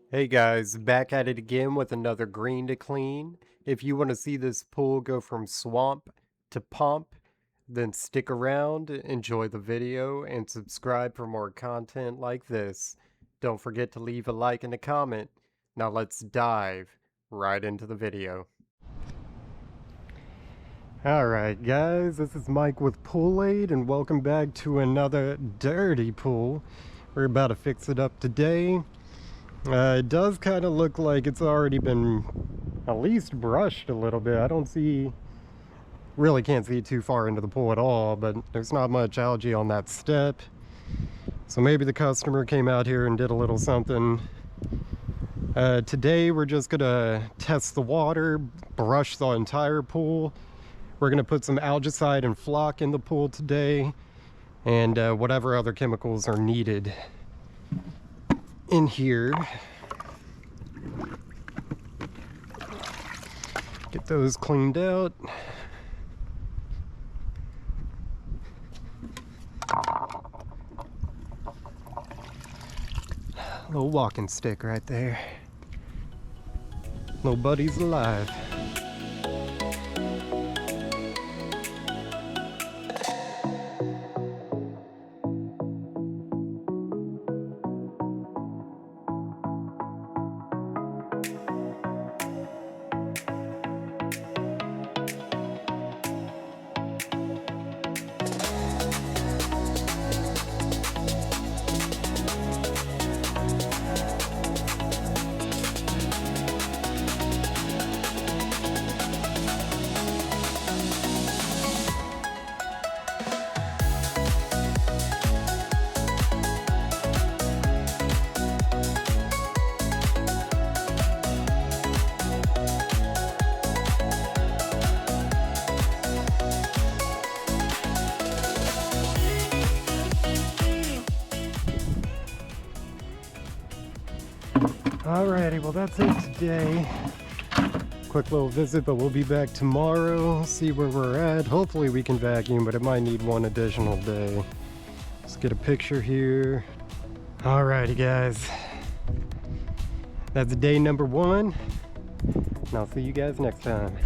Hey guys, back at it again with another green to clean. If you want to see this pool go from swamp to pump, then stick around, enjoy the video, and subscribe for more content like this. Don't forget to leave a like and a comment. Now let's dive right into the video. Alright guys, this is Mike with Pool Aid and welcome back to another dirty pool. We're about to fix it up today. It does kind of look like it's already been at least brushed a little bit. I don't see, really can't see too far into the pool at all, but there's not much algae on that step. So maybe the customer came out here and did a little something. Today we're just gonna test the water, brush the entire pool. We're gonna put some algicide and flock in the pool today, and whatever other chemicals are needed in here. Get those cleaned out. Little walking stick right there. Little buddy's alive. Alrighty, well that's it today. Quick little visit, but we'll be back tomorrow, see where we're at. Hopefully we can vacuum, but it might need one additional day. Let's get a picture here. Alrighty guys, that's day number 1, and I'll see you guys next time.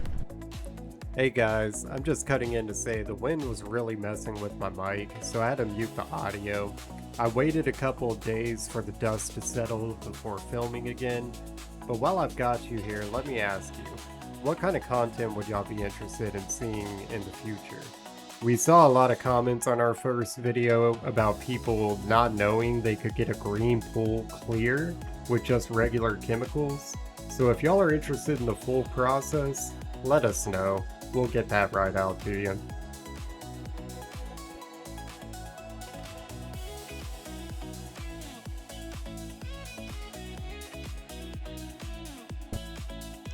Hey guys, I'm just cutting in to say the wind was really messing with my mic, so I had to mute the audio. I waited a couple of days for the dust to settle before filming again, but while I've got you here, let me ask you, what kind of content would y'all be interested in seeing in the future? We saw a lot of comments on our first video about people not knowing they could get a green pool clear with just regular chemicals, so if y'all are interested in the full process, let us know. We'll get that right out to you.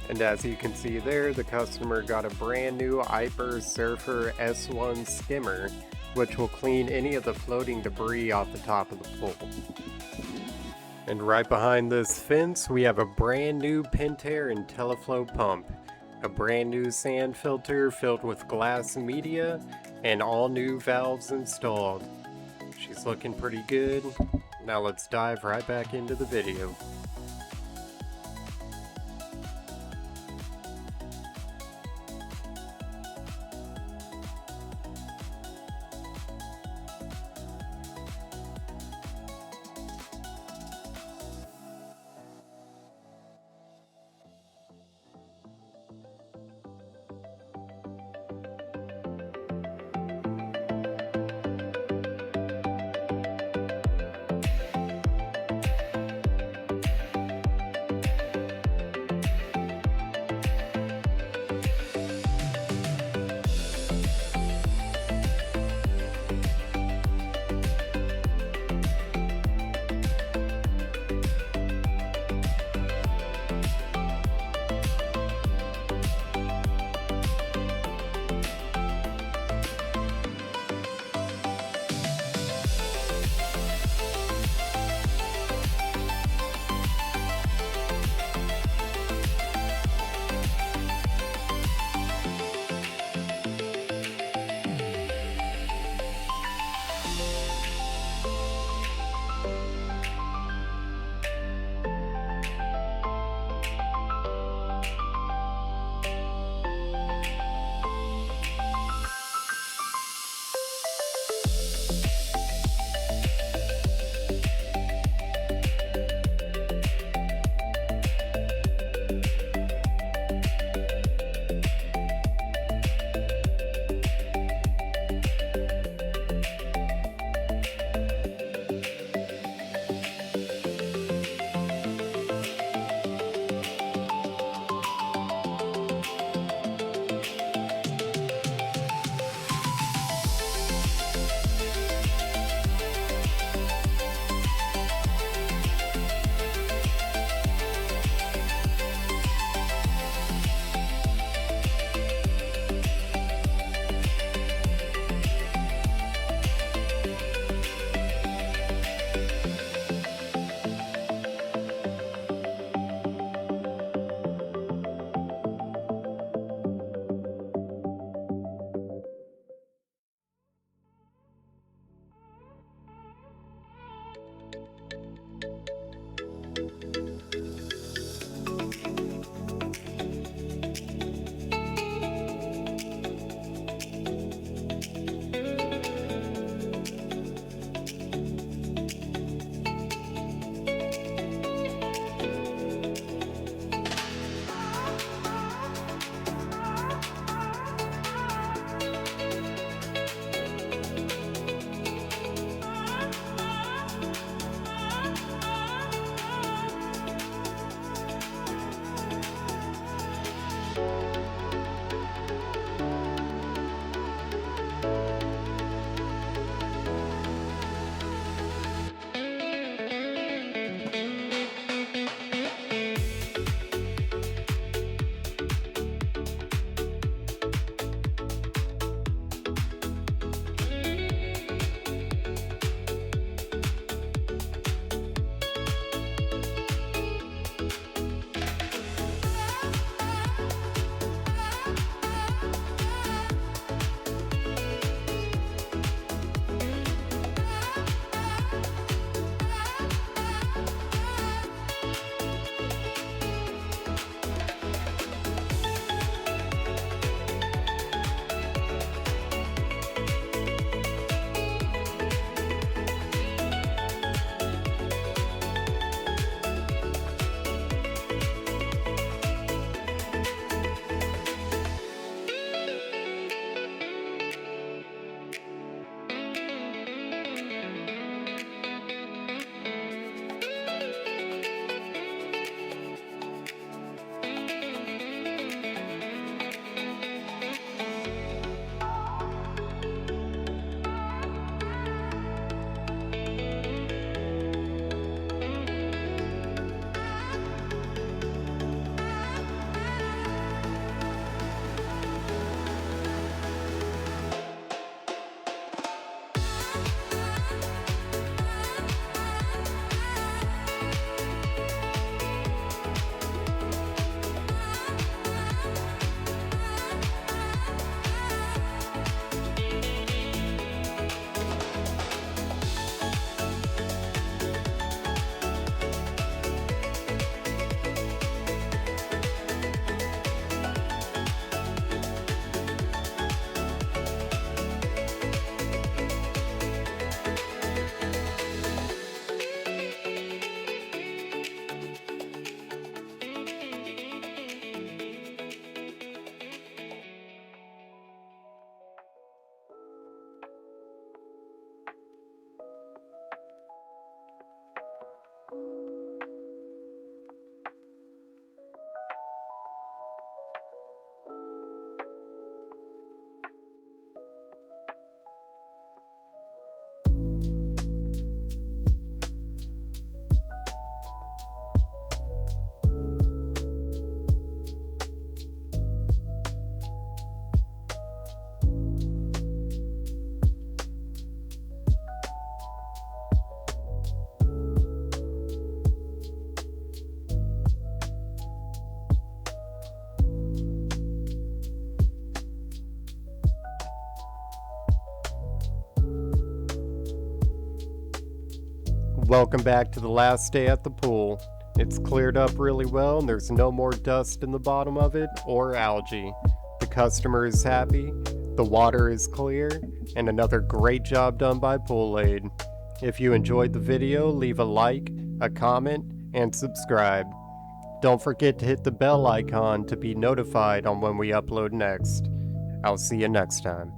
And as you can see there, the customer got a brand new Iper Surfer S1 skimmer, which will clean any of the floating debris off the top of the pool. And right behind this fence, we have a brand new Pentair and Teleflow pump, a brand new sand filter filled with glass media, and all new valves installed. She's looking pretty good. Now let's dive right back into the video. Welcome back to the last day at the pool. It's cleared up really well and there's no more dust in the bottom of it or algae. The customer is happy, the water is clear, and another great job done by Pool Aid. If you enjoyed the video, leave a like, a comment, and subscribe. Don't forget to hit the bell icon to be notified on when we upload next. I'll see you next time.